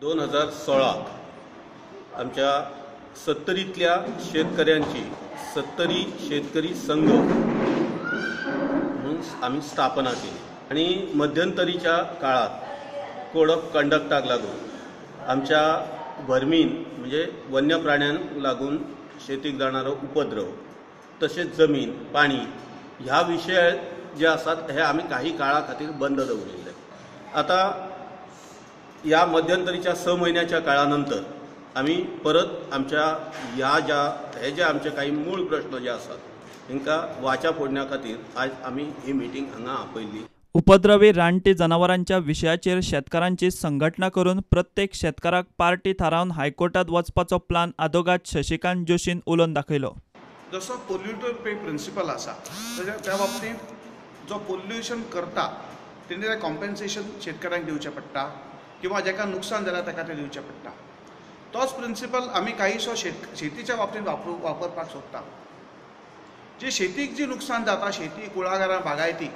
2016 आमच्या 70तल्या शेतकऱ्यांची 70 शेतकरी संघ म्हणून आम्ही स्थापना केली आणि मध्यंतरीच्या काळात कोड ऑफ कंडक्टाक लागून आमच्या वर्मीन म्हणजे वन्य प्राण्यांक लागून शेतीक जाणारो उपद्रव तसेच जमीन पाणी ह्या विषय जे असतात हे आम्ही काही काळा खातीर बंद दवरलेले। आता या मध्यंतरीच्या 6 महिन्याच्या काळानंतर आम्ही परत आमच्या हे जे आमचे काही मूळ प्रश्न जे असतात तांकां वाचा फोडण्या खातीर आज आम्ही ही मीटिंग हांगा आपयल्ली। उपद्रवी रानटी जनावरांच्या विशयाचेर शेतकारांची संघटना करून प्रत्येक शेतकाराक पार्टी थारावन हायकोर्टात वचपाचो प्लान आदोगाद शशिकांत जोशीन उलोवन दाखयलो। जसो पोल्युटर पे प्रिंसिपल आसा त्या बाबतींत जो पोल्युशन करता तेणे तें कॉम्पेन्सेशन शेतकाऱ्यांक दिवचें पडटा किंवा जेका नुकसान जाल्यार ताका तें दिवचें पडटा। तोच प्रिंसिपल आमी काहीसो शेतीच्या बाबतींत वापरपाक सोदता। जी शेतीक जी नुकसान जाता शेती कुळागरां बागायती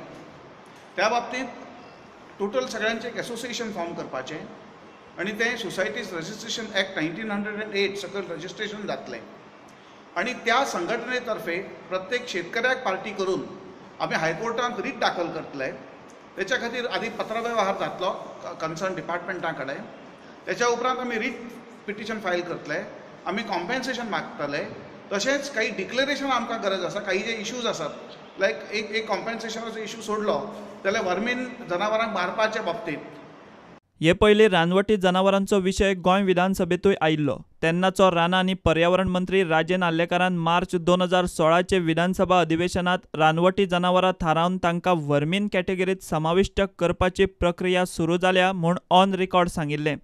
त्या बाबतींत टोटल सगळ्यांचें एक एसोसिएशन फॉर्म करपाचें आनी तें सोसायटीज रजिस्ट्रेशन एक्ट 1908 सकयल रजिस्ट्रेशन जातलें आनी त्या संघटने तर्फे प्रत्येक शेतकऱ्याक पार्टी करून आमी हायकोर्टांत रीट दाखल करतले। त्याच्या खातीर आदी पत्रव्यवहार जातलो कन्सर्न डिपार्टमेंटा कडेन। त्याच्या उपरांत आमी रीट पिटिशन फायल करतले, आमी कॉम्पेन्सेशन मागतले। तशेंच काही डिक्लेरेशन आमकां गरज आसा, काही जे इश्यूज आसात लायक एक कॉम्पेन्सेशनाचो इश्यू सोडलो जाल्यार वर्मीन जनावरांक मारपाच्या बाबतींत हे पयलीं रानवटी जनावरांचो विशय गोंय विधानसभेतूय आयिल्लो। तेन्नाचो रान आनी पर्यावरण मंत्री राजेन आर्लेकारान मार्च 2016 विधानसभा अधिवेशनात रानवटी जनावरां थारावन तांकां वर्मीन कॅटेगरीत समाविष्ट करपाची प्रक्रिया सुरू जाल्या म्हूण ऑन रिकॉर्ड सांगिल्लें।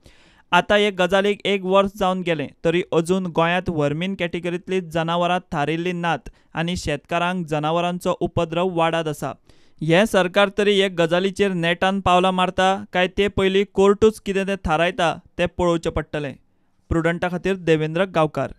आतां हे गजालीक 1 वर्स जावन गेलें तरी अजून गोंयांत वर्मीन कॅटेगरींतलीं जनावरां थारिल्लीं नात आनी शेतकारांक जनावरांचो उपद्रव वाडत आसा। हे सरकार तरी हे गजालीचेर नेटान पावलां मारता काय ते पयलीं कोर्टूच कितें तें थारायता तें पळोवचें पडटलें। प्रुडंटा खातीर देवेंद्र गांवकार।